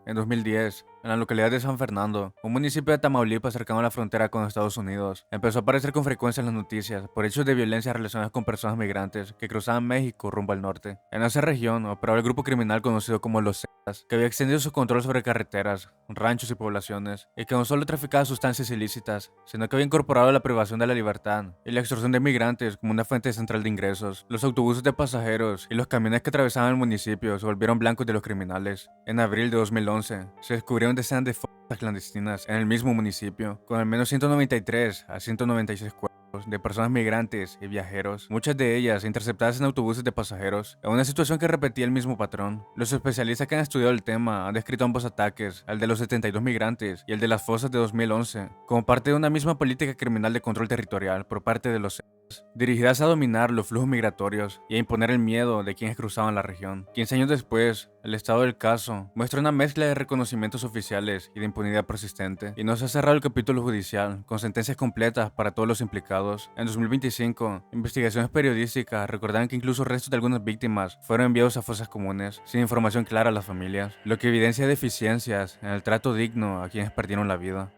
en 2010, en la localidad de San Fernando, un municipio de Tamaulipas cercano a la frontera con Estados Unidos, empezó a aparecer con frecuencia en las noticias por hechos de violencia relacionados con personas migrantes que cruzaban México rumbo al norte. En esa región operaba el grupo criminal conocido como los Zetas, que había extendido su control sobre carreteras, ranchos y poblaciones, y que no solo traficaba sustancias ilícitas, sino que había incorporado la privación de la libertad y la extorsión de migrantes como una fuente central de ingresos. Los autobuses de pasajeros y los camiones que atravesaban el municipio se volvieron blancos de los criminales. En abril de 2011, se descubrieron decenas de fosas clandestinas en el mismo municipio, con al menos 193 a 196 cuerpos de personas migrantes y viajeros, muchas de ellas interceptadas en autobuses de pasajeros, en una situación que repetía el mismo patrón. Los especialistas que han estudiado el tema han descrito ambos ataques, el de los 72 migrantes y el de las fosas de 2011, como parte de una misma política criminal de control territorial por parte de los dirigidas a dominar los flujos migratorios y a imponer el miedo de quienes cruzaban la región. 15 años después, el estado del caso muestra una mezcla de reconocimientos oficiales y de impunidad persistente, y no se ha cerrado el capítulo judicial, con sentencias completas para todos los implicados. En 2025, investigaciones periodísticas recordaban que incluso restos de algunas víctimas fueron enviados a fosas comunes, sin información clara a las familias, lo que evidencia deficiencias en el trato digno a quienes perdieron la vida.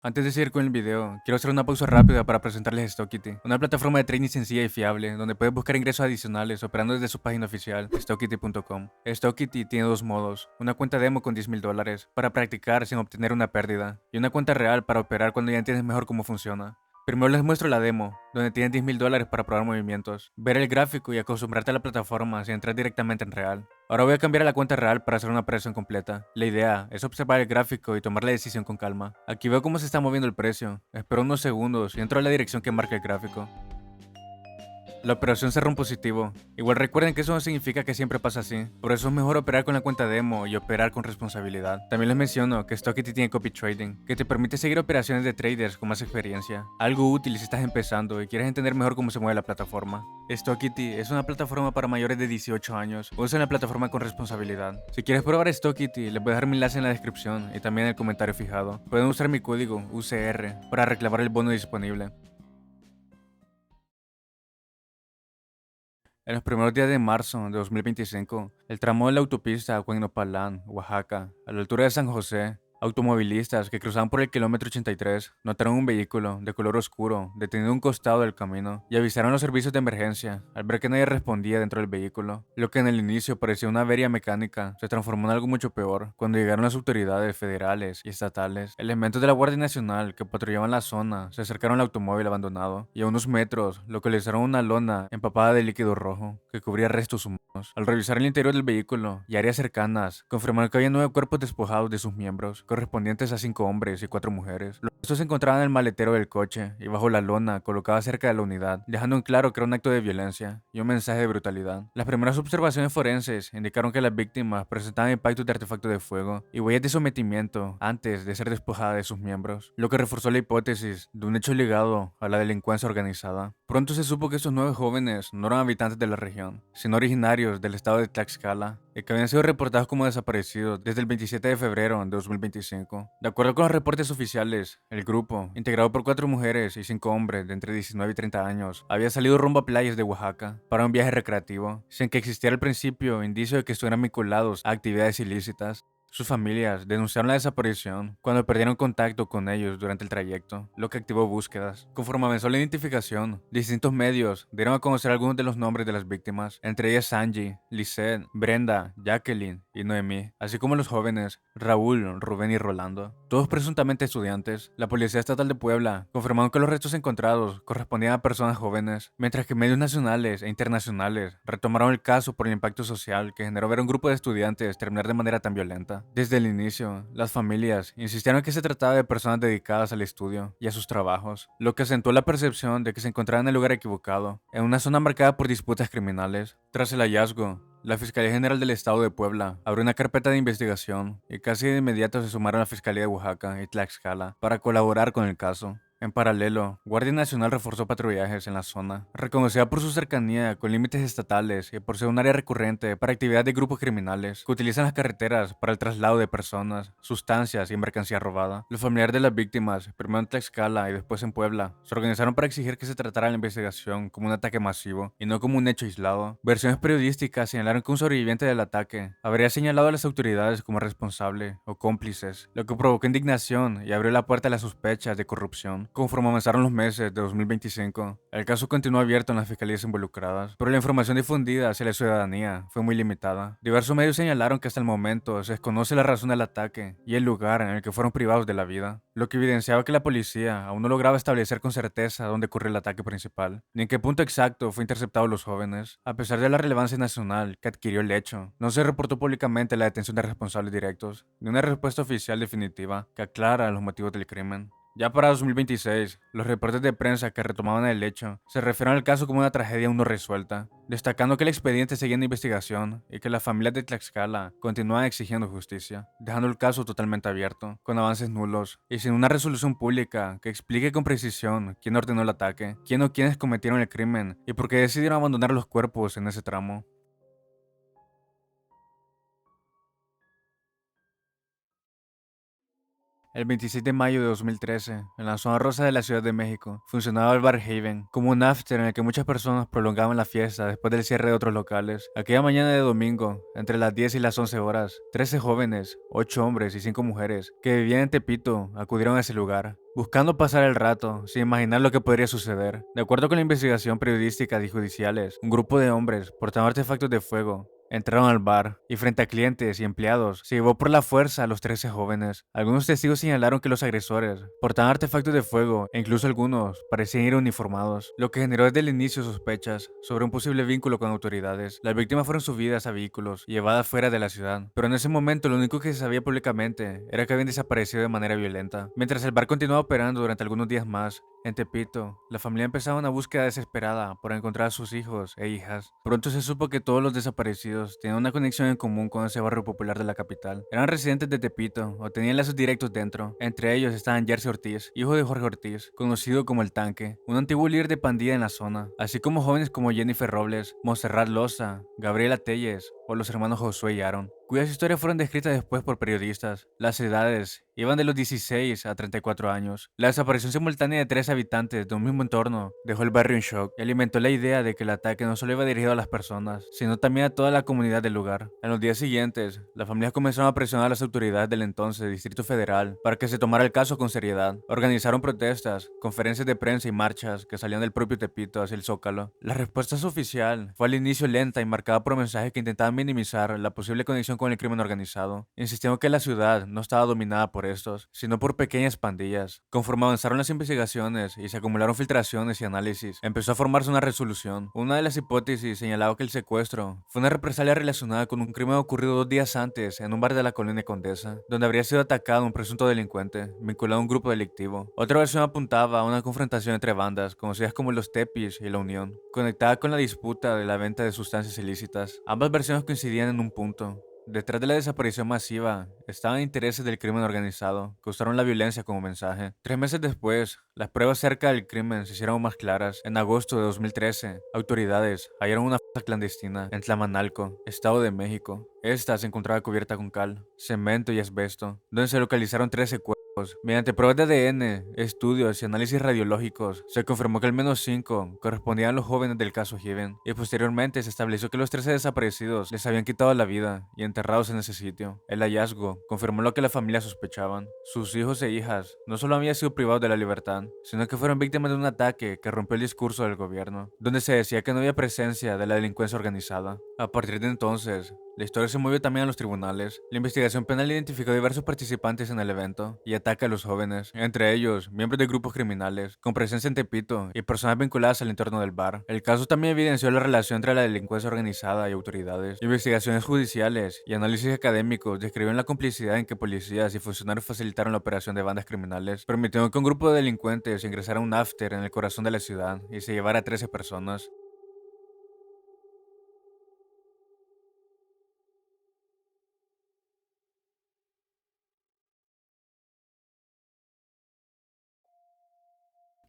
Antes de seguir con el video, quiero hacer una pausa rápida para presentarles Stockity, una plataforma de trading sencilla y fiable, donde puedes buscar ingresos adicionales operando desde su página oficial, stockity.com. Stockity tiene dos modos, una cuenta demo con $10,000 para practicar sin obtener una pérdida, y una cuenta real para operar cuando ya entiendes mejor cómo funciona. Primero les muestro la demo, donde tienes $10,000 para probar movimientos, ver el gráfico y acostumbrarte a la plataforma sin entrar directamente en real. Ahora voy a cambiar a la cuenta real para hacer una operación completa. La idea es observar el gráfico y tomar la decisión con calma. Aquí veo cómo se está moviendo el precio. Espero unos segundos y entro a la dirección que marca el gráfico. La operación cerró en positivo. Igual recuerden que eso no significa que siempre pasa así. Por eso es mejor operar con la cuenta demo y operar con responsabilidad. También les menciono que Stockity tiene copy trading, que te permite seguir operaciones de traders con más experiencia. Algo útil si estás empezando y quieres entender mejor cómo se mueve la plataforma. Stockity es una plataforma para mayores de 18 años. Usa la plataforma con responsabilidad. Si quieres probar Stockity, les voy a dejar mi enlace en la descripción y también en el comentario fijado. Pueden usar mi código UCR para reclamar el bono disponible. En los primeros días de marzo de 2025, el tramo de la autopista Huaynopalán, Oaxaca, a la altura de San José, automovilistas que cruzaban por el kilómetro 83 notaron un vehículo de color oscuro detenido a un costado del camino y avisaron a los servicios de emergencia al ver que nadie respondía dentro del vehículo. Lo que en el inicio parecía una avería mecánica se transformó en algo mucho peor cuando llegaron las autoridades federales y estatales. Elementos de la Guardia Nacional que patrullaban la zona se acercaron al automóvil abandonado y a unos metros localizaron una lona empapada de líquido rojo que cubría restos humanos. Al revisar el interior del vehículo y áreas cercanas, confirmaron que había 9 cuerpos despojados de sus miembros, correspondientes a 5 hombres y 4 mujeres. Los restos se encontraban en el maletero del coche y bajo la lona colocada cerca de la unidad, dejando en claro que era un acto de violencia y un mensaje de brutalidad. Las primeras observaciones forenses indicaron que las víctimas presentaban impactos de artefactos de fuego y huellas de sometimiento antes de ser despojadas de sus miembros, lo que reforzó la hipótesis de un hecho ligado a la delincuencia organizada. Pronto se supo que estos 9 jóvenes no eran habitantes de la región, sino originarios del estado de Tlaxcala, y que habían sido reportados como desaparecidos desde el 27 de febrero de 2025. De acuerdo con los reportes oficiales, el grupo, integrado por 4 mujeres y 5 hombres de entre 19 y 30 años, había salido rumbo a playas de Oaxaca para un viaje recreativo, sin que existiera al principio indicio de que estuvieran vinculados a actividades ilícitas. Sus familias denunciaron la desaparición cuando perdieron contacto con ellos durante el trayecto, lo que activó búsquedas. Conforme avanzó la identificación, distintos medios dieron a conocer algunos de los nombres de las víctimas, entre ellas Angie, Lisette, Brenda, Jacqueline y Noemí, así como los jóvenes Raúl, Rubén y Rolando, todos presuntamente estudiantes. La Policía Estatal de Puebla confirmaron que los restos encontrados correspondían a personas jóvenes, mientras que medios nacionales e internacionales retomaron el caso por el impacto social que generó ver a un grupo de estudiantes terminar de manera tan violenta. Desde el inicio, las familias insistieron que se trataba de personas dedicadas al estudio y a sus trabajos, lo que acentuó la percepción de que se encontraban en el lugar equivocado, en una zona marcada por disputas criminales. Tras el hallazgo, la Fiscalía General del Estado de Puebla abrió una carpeta de investigación y casi de inmediato se sumaron a la Fiscalía de Oaxaca y Tlaxcala para colaborar con el caso. En paralelo, Guardia Nacional reforzó patrullajes en la zona, reconocida por su cercanía con límites estatales y por ser un área recurrente para actividades de grupos criminales que utilizan las carreteras para el traslado de personas, sustancias y mercancía robada. Los familiares de las víctimas, primero en Tlaxcala y después en Puebla, se organizaron para exigir que se tratara la investigación como un ataque masivo y no como un hecho aislado. Versiones periodísticas señalaron que un sobreviviente del ataque habría señalado a las autoridades como responsable o cómplices, lo que provocó indignación y abrió la puerta a las sospechas de corrupción. Conforme avanzaron los meses de 2025, el caso continuó abierto en las fiscalías involucradas, pero la información difundida hacia la ciudadanía fue muy limitada. Diversos medios señalaron que hasta el momento se desconoce la razón del ataque y el lugar en el que fueron privados de la vida, lo que evidenciaba que la policía aún no lograba establecer con certeza dónde ocurrió el ataque principal, ni en qué punto exacto fue interceptado los jóvenes. A pesar de la relevancia nacional que adquirió el hecho, no se reportó públicamente la detención de responsables directos, ni una respuesta oficial definitiva que aclara los motivos del crimen. Ya para 2026, los reportes de prensa que retomaban el hecho se refieren al caso como una tragedia aún no resuelta, destacando que el expediente seguía en investigación y que las familias de Tlaxcala continúan exigiendo justicia, dejando el caso totalmente abierto, con avances nulos y sin una resolución pública que explique con precisión quién ordenó el ataque, quién o quiénes cometieron el crimen y por qué decidieron abandonar los cuerpos en ese tramo. El 26 de mayo de 2013, en la zona rosa de la Ciudad de México, funcionaba el Bar Haven como un after en el que muchas personas prolongaban la fiesta después del cierre de otros locales. Aquella mañana de domingo, entre las 10 y las 11 horas, 13 jóvenes, 8 hombres y 5 mujeres que vivían en Tepito acudieron a ese lugar, buscando pasar el rato, sin imaginar lo que podría suceder. De acuerdo con la investigación periodística y judiciales, un grupo de hombres portando artefactos de fuego entraron al bar y frente a clientes y empleados se llevó por la fuerza a los 13 jóvenes. Algunos testigos señalaron que los agresores portaban artefactos de fuego e incluso algunos parecían ir uniformados, lo que generó desde el inicio sospechas sobre un posible vínculo con autoridades. Las víctimas fueron subidas a vehículos y llevadas fuera de la ciudad, pero en ese momento lo único que se sabía públicamente era que habían desaparecido de manera violenta. Mientras el bar continuaba operando durante algunos días más, en Tepito, la familia empezaba una búsqueda desesperada por encontrar a sus hijos e hijas. Pronto se supo que todos los desaparecidos tenían una conexión en común con ese barrio popular de la capital. Eran residentes de Tepito o tenían lazos directos dentro. Entre ellos estaban Jersey Ortiz, hijo de Jorge Ortiz, conocido como El Tanque, un antiguo líder de pandilla en la zona, así como jóvenes como Jennifer Robles, Montserrat Loza, Gabriela Telles o los hermanos Josué y Aaron, cuyas historias fueron descritas después por periodistas. Las edades iban de los 16 a 34 años. La desaparición simultánea de 3 habitantes de un mismo entorno dejó el barrio en shock y alimentó la idea de que el ataque no solo iba dirigido a las personas, sino también a toda la comunidad del lugar. En los días siguientes, las familias comenzaron a presionar a las autoridades del entonces Distrito Federal para que se tomara el caso con seriedad. Organizaron protestas, conferencias de prensa y marchas que salían del propio Tepito hacia el Zócalo. La respuesta oficial fue al inicio lenta y marcada por mensajes que intentaban minimizar la posible conexión con el crimen organizado, insistiendo que la ciudad no estaba dominada por estos, sino por pequeñas pandillas. Conforme avanzaron las investigaciones y se acumularon filtraciones y análisis, empezó a formarse una resolución. Una de las hipótesis señalaba que el secuestro fue una represalia relacionada con un crimen ocurrido 2 días antes en un bar de la colonia Condesa, donde habría sido atacado un presunto delincuente vinculado a un grupo delictivo. Otra versión apuntaba a una confrontación entre bandas, conocidas como los Tepis y la Unión, conectada con la disputa de la venta de sustancias ilícitas. Ambas versiones coincidían en un punto. Detrás de la desaparición masiva estaban intereses del crimen organizado, que usaron la violencia como mensaje. 3 meses después, las pruebas cerca del crimen se hicieron más claras. En agosto de 2013, autoridades hallaron una fosa clandestina en Tlamanalco, Estado de México. Esta se encontraba cubierta con cal, cemento y asbesto, donde se localizaron 13 cuerpos. Mediante pruebas de ADN, estudios y análisis radiológicos, se confirmó que al menos 5 correspondían a los jóvenes del caso Given, y posteriormente se estableció que los 13 desaparecidos les habían quitado la vida y enterrados en ese sitio. El hallazgo confirmó lo que la familia sospechaban. Sus hijos e hijas no solo habían sido privados de la libertad, sino que fueron víctimas de un ataque que rompió el discurso del gobierno, donde se decía que no había presencia de la delincuencia organizada. A partir de entonces, la historia se movió también a los tribunales. La investigación penal identificó diversos participantes en el evento y ataca a los jóvenes, entre ellos miembros de grupos criminales, con presencia en Tepito y personas vinculadas al entorno del bar. El caso también evidenció la relación entre la delincuencia organizada y autoridades. Investigaciones judiciales y análisis académicos describen la complicidad en que policías y funcionarios facilitaron la operación de bandas criminales, permitiendo que un grupo de delincuentes ingresara a un after en el corazón de la ciudad y se llevara a 13 personas.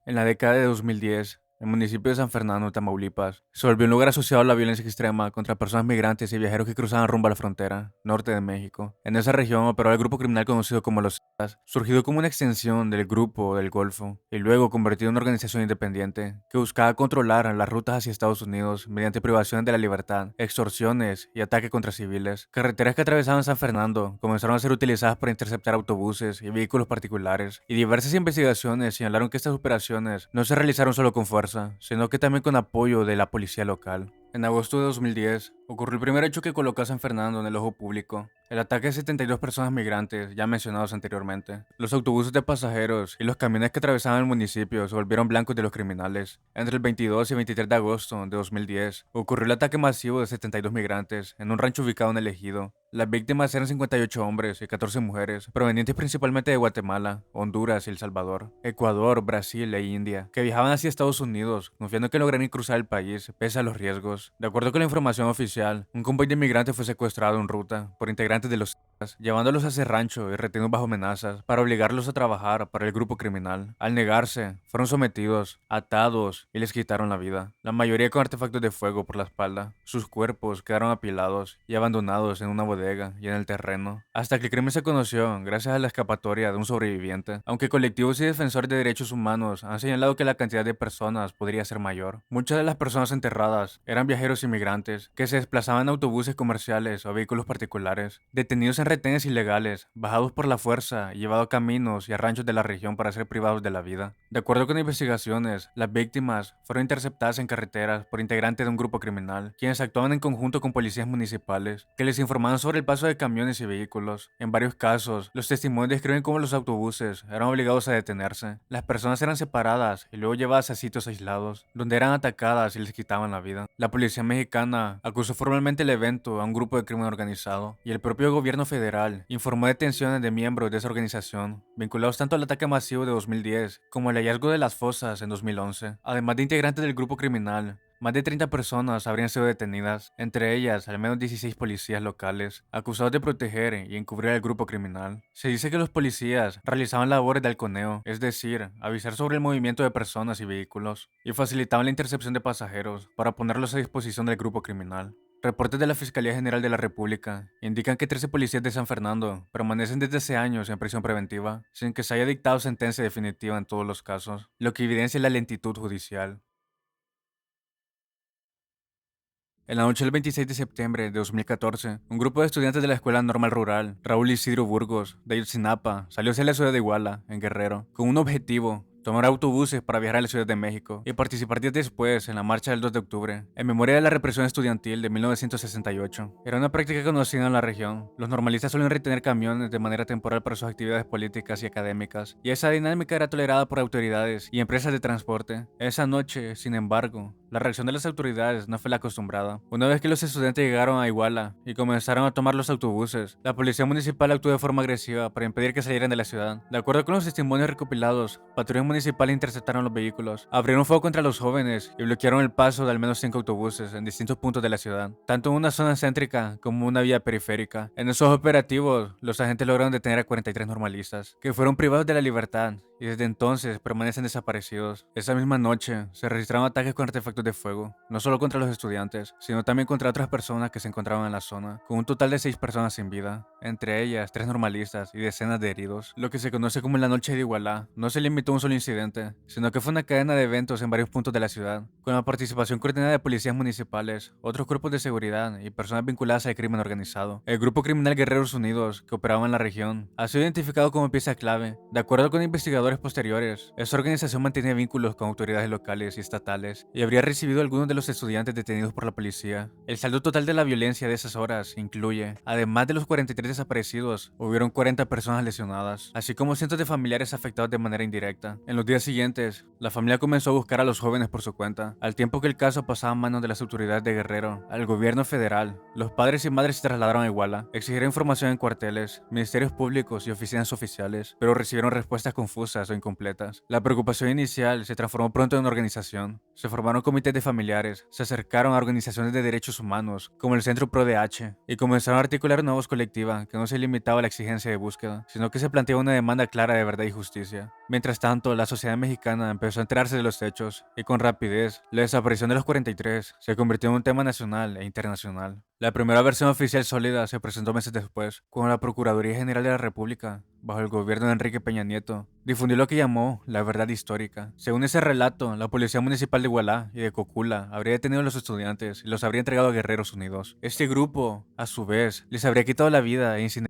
En la década de 2010, el municipio de San Fernando, Tamaulipas, se volvió un lugar asociado a la violencia extrema contra personas migrantes y viajeros que cruzaban rumbo a la frontera norte de México. En esa región operaba el grupo criminal conocido como los Zetas, surgido como una extensión del Grupo del Golfo y luego convertido en una organización independiente que buscaba controlar las rutas hacia Estados Unidos mediante privaciones de la libertad, extorsiones y ataques contra civiles. Carreteras que atravesaban San Fernando comenzaron a ser utilizadas para interceptar autobuses y vehículos particulares, y diversas investigaciones señalaron que estas operaciones no se realizaron solo con fuerza, sino que también con apoyo de la policía local. En agosto de 2010, ocurrió el primer hecho que colocó a San Fernando en el ojo público: el ataque de 72 personas migrantes ya mencionados anteriormente. Los autobuses de pasajeros y los camiones que atravesaban el municipio se volvieron blancos de los criminales. Entre el 22 y 23 de agosto de 2010, ocurrió el ataque masivo de 72 migrantes en un rancho ubicado en el ejido. Las víctimas eran 58 hombres y 14 mujeres, provenientes principalmente de Guatemala, Honduras y El Salvador, Ecuador, Brasil e India, que viajaban hacia Estados Unidos, confiando que lograrían cruzar el país pese a los riesgos. De acuerdo con la información oficial, un convoy de migrantes fue secuestrado en ruta por integrantes de los Zetas, llevándolos a ese rancho y retenidos bajo amenazas para obligarlos a trabajar para el grupo criminal. Al negarse, fueron sometidos, atados y les quitaron la vida, la mayoría con artefactos de fuego por la espalda. Sus cuerpos quedaron apilados y abandonados en una bodega y en el terreno, hasta que el crimen se conoció gracias a la escapatoria de un sobreviviente, aunque colectivos y defensores de derechos humanos han señalado que la cantidad de personas podría ser mayor. Muchas de las personas enterradas eran viajeros inmigrantes que se desplazaban en autobuses comerciales o vehículos particulares, detenidos en retenes ilegales, bajados por la fuerza y llevados a caminos y a ranchos de la región para ser privados de la vida. De acuerdo con investigaciones, las víctimas fueron interceptadas en carreteras por integrantes de un grupo criminal, quienes actuaban en conjunto con policías municipales, que les informaban sobre el paso de camiones y vehículos. En varios casos, los testimonios describen cómo los autobuses eran obligados a detenerse. Las personas eran separadas y luego llevadas a sitios aislados, donde eran atacadas y les quitaban la vida. La policía mexicana acusó formalmente el evento a un grupo de crimen organizado, y el propio gobierno federal informó detenciones de miembros de esa organización, vinculados tanto al ataque masivo de 2010 como al hallazgo de las fosas en 2011. Además de integrantes del grupo criminal, más de 30 personas habrían sido detenidas, entre ellas al menos 16 policías locales, acusados de proteger y encubrir al grupo criminal. Se dice que los policías realizaban labores de halconeo, es decir, avisar sobre el movimiento de personas y vehículos, y facilitaban la intercepción de pasajeros para ponerlos a disposición del grupo criminal. Reportes de la Fiscalía General de la República indican que 13 policías de San Fernando permanecen desde hace años en prisión preventiva, sin que se haya dictado sentencia definitiva en todos los casos, lo que evidencia la lentitud judicial. En la noche del 26 de septiembre de 2014, un grupo de estudiantes de la Escuela Normal Rural, Raúl Isidro Burgos, de Ayotzinapa, salió hacia la ciudad de Iguala, en Guerrero, con un objetivo: tomar autobuses para viajar a la Ciudad de México y participar días después en la marcha del 2 de octubre, en memoria de la represión estudiantil de 1968. Era una práctica conocida en la región. Los normalistas suelen retener camiones de manera temporal para sus actividades políticas y académicas, y esa dinámica era tolerada por autoridades y empresas de transporte. Esa noche, sin embargo, la reacción de las autoridades no fue la acostumbrada. Una vez que los estudiantes llegaron a Iguala y comenzaron a tomar los autobuses, la policía municipal actuó de forma agresiva para impedir que salieran de la ciudad. De acuerdo con los testimonios recopilados, patrullas municipales interceptaron los vehículos, abrieron fuego contra los jóvenes y bloquearon el paso de al menos 5 autobuses en distintos puntos de la ciudad, tanto en una zona céntrica como en una vía periférica. En esos operativos, los agentes lograron detener a 43 normalistas, que fueron privados de la libertad y desde entonces permanecen desaparecidos. Esa misma noche, se registraron ataques con artefactos de fuego, no solo contra los estudiantes, sino también contra otras personas que se encontraban en la zona, con un total de 6 personas sin vida, entre ellas 3 normalistas y decenas de heridos. Lo que se conoce como la Noche de Igualá no se limitó a un solo incidente, sino que fue una cadena de eventos en varios puntos de la ciudad, con la participación coordinada de policías municipales, otros cuerpos de seguridad y personas vinculadas al crimen organizado. El grupo criminal Guerreros Unidos, que operaba en la región, ha sido identificado como pieza clave. De acuerdo con investigadores posteriores, esta organización mantenía vínculos con autoridades locales y estatales y habría recibido a algunos de los estudiantes detenidos por la policía. El saldo total de la violencia de esas horas incluye, además de los 43 desaparecidos, hubieron 40 personas lesionadas, así como cientos de familiares afectados de manera indirecta. En los días siguientes, la familia comenzó a buscar a los jóvenes por su cuenta, al tiempo que el caso pasaba a manos de las autoridades de Guerrero, al gobierno federal. Los padres y madres se trasladaron a Iguala, exigieron información en cuarteles, ministerios públicos y oficinas oficiales, pero recibieron respuestas confusas o incompletas. La preocupación inicial se transformó pronto en una organización. Se formaron comités comités de familiares se acercaron a organizaciones de derechos humanos como el Centro ProDH y comenzaron a articular una voz colectiva que no se limitaba a la exigencia de búsqueda, sino que se planteaba una demanda clara de verdad y justicia. Mientras tanto, la sociedad mexicana empezó a enterarse de los hechos y con rapidez, la desaparición de los 43 se convirtió en un tema nacional e internacional. La primera versión oficial sólida se presentó meses después, cuando la Procuraduría General de la República, bajo el gobierno de Enrique Peña Nieto, difundió lo que llamó la verdad histórica. Según ese relato, la Policía Municipal de Igualá y de Cocula habría detenido a los estudiantes y los habría entregado a Guerreros Unidos. Este grupo, a su vez, les habría quitado la vida e incinerados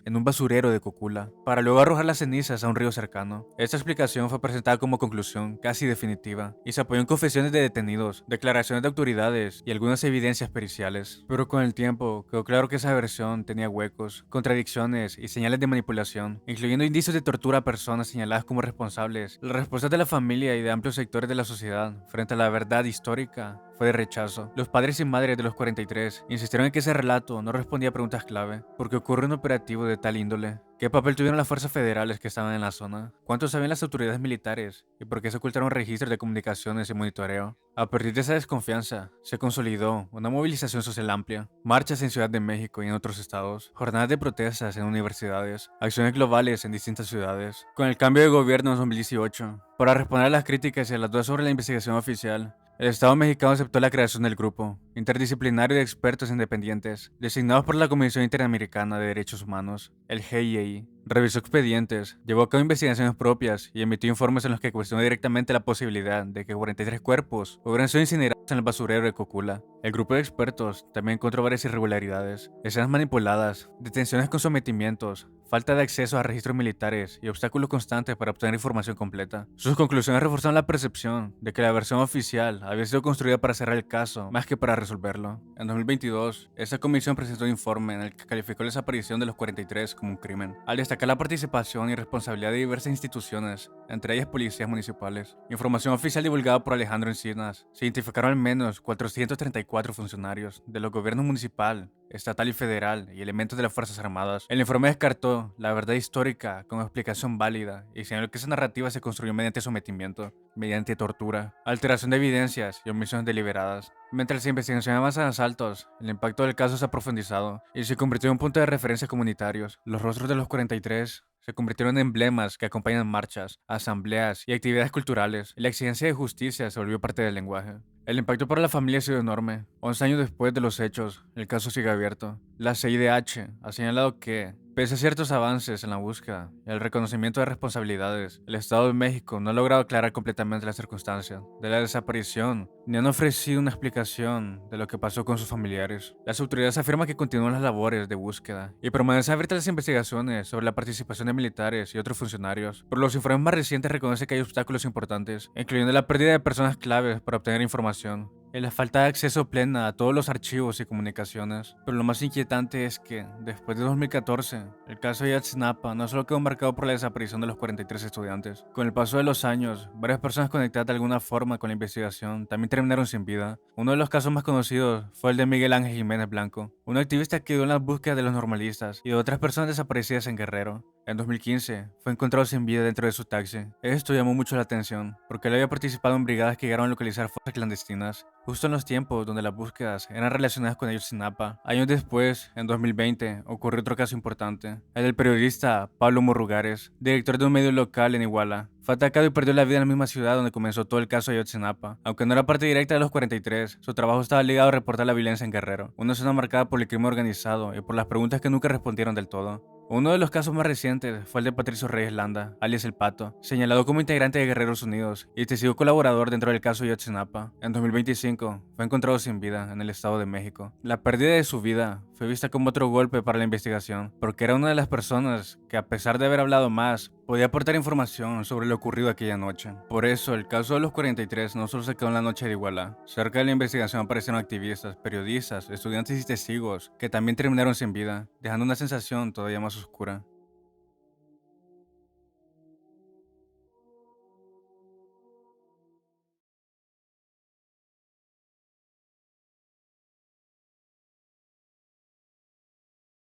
en un basurero de Cocula, para luego arrojar las cenizas a un río cercano. Esta explicación fue presentada como conclusión casi definitiva y se apoyó en confesiones de detenidos, declaraciones de autoridades y algunas evidencias periciales. Pero con el tiempo, quedó claro que esa versión tenía huecos, contradicciones y señales de manipulación, incluyendo indicios de tortura a personas señaladas como responsables. La respuesta de la familia y de amplios sectores de la sociedad frente a la verdad histórica fue de rechazo. Los padres y madres de los 43 insistieron en que ese relato no respondía a preguntas clave. ¿Por qué ocurrió un operativo de tal índole? ¿Qué papel tuvieron las fuerzas federales que estaban en la zona? ¿Cuánto sabían las autoridades militares? ¿Y por qué se ocultaron registros de comunicaciones y monitoreo? A partir de esa desconfianza, se consolidó una movilización social amplia, marchas en Ciudad de México y en otros estados, jornadas de protestas en universidades, acciones globales en distintas ciudades. Con el cambio de gobierno en 2018, para responder a las críticas y a las dudas sobre la investigación oficial, el Estado mexicano aceptó la creación del grupo interdisciplinario de expertos independientes, designados por la Comisión Interamericana de Derechos Humanos, el GIEI. Revisó expedientes, llevó a cabo investigaciones propias y emitió informes en los que cuestionó directamente la posibilidad de que 43 cuerpos hubieran sido incinerados en el basurero de Cocula. El grupo de expertos también encontró varias irregularidades, escenas manipuladas, detenciones con sometimientos, falta de acceso a registros militares y obstáculos constantes para obtener información completa. Sus conclusiones reforzaron la percepción de que la versión oficial había sido construida para cerrar el caso más que para resolverlo. En 2022, esa comisión presentó un informe en el que calificó la desaparición de los 43 como un crimen, al destacar la participación y responsabilidad de diversas instituciones, entre ellas policías municipales. Información oficial divulgada por Alejandro Encinas, se identificaron al menos 434 funcionarios de los gobiernos municipal, estatal y federal y elementos de las Fuerzas Armadas. El informe descartó la verdad histórica como explicación válida y señaló que esa narrativa se construyó mediante sometimiento, mediante tortura, alteración de evidencias y omisiones deliberadas. Mientras la investigación avanza en asaltos, el impacto del caso se ha profundizado y se convirtió en un punto de referencia comunitarios. Los rostros de los 43 se convirtieron en emblemas que acompañan marchas, asambleas y actividades culturales, y la exigencia de justicia se volvió parte del lenguaje. El impacto para la familia ha sido enorme. 11 años después de los hechos, el caso sigue abierto. La CIDH ha señalado que, pese a ciertos avances en la búsqueda y el reconocimiento de responsabilidades, el Estado de México no ha logrado aclarar completamente las circunstancias de la desaparición, ni han ofrecido una explicación de lo que pasó con sus familiares. Las autoridades afirman que continúan las labores de búsqueda y permanecen abiertas las investigaciones sobre la participación de militares y otros funcionarios, pero los informes más recientes reconocen que hay obstáculos importantes, incluyendo la pérdida de personas claves para obtener información y la falta de acceso plena a todos los archivos y comunicaciones. Pero lo más inquietante es que, después de 2014, el caso de Ayotzinapa no solo quedó marcado por la desaparición de los 43 estudiantes. Con el paso de los años, varias personas conectadas de alguna forma con la investigación también terminaron sin vida. Uno de los casos más conocidos fue el de Miguel Ángel Jiménez Blanco, un activista que ayudó en la búsqueda de los normalistas y de otras personas desaparecidas en Guerrero. En 2015, fue encontrado sin vida dentro de su taxi. Esto llamó mucho la atención, porque él había participado en brigadas que llegaron a localizar fosas clandestinas, justo en los tiempos donde las búsquedas eran relacionadas con Ayotzinapa. Años después, en 2020, ocurrió otro caso importante, el del periodista Pablo Murrugares, director de un medio local en Iguala. Fue atacado y perdió la vida en la misma ciudad donde comenzó todo el caso de Ayotzinapa. Aunque no era parte directa de los 43, su trabajo estaba ligado a reportar la violencia en Guerrero, una zona marcada por el crimen organizado y por las preguntas que nunca respondieron del todo. Uno de los casos más recientes fue el de Patricio Reyes Landa, alias El Pato, señalado como integrante de Guerreros Unidos y testigo colaborador dentro del caso de Ayotzinapa. En 2025, fue encontrado sin vida en el Estado de México. La pérdida de su vida fue vista como otro golpe para la investigación, porque era una de las personas que, a pesar de haber hablado más, podía aportar información sobre lo ocurrido aquella noche. Por eso, el caso de los 43 no solo se quedó en la noche de Iguala. Cerca de la investigación aparecieron activistas, periodistas, estudiantes y testigos que también terminaron sin vida, dejando una sensación todavía más oscura.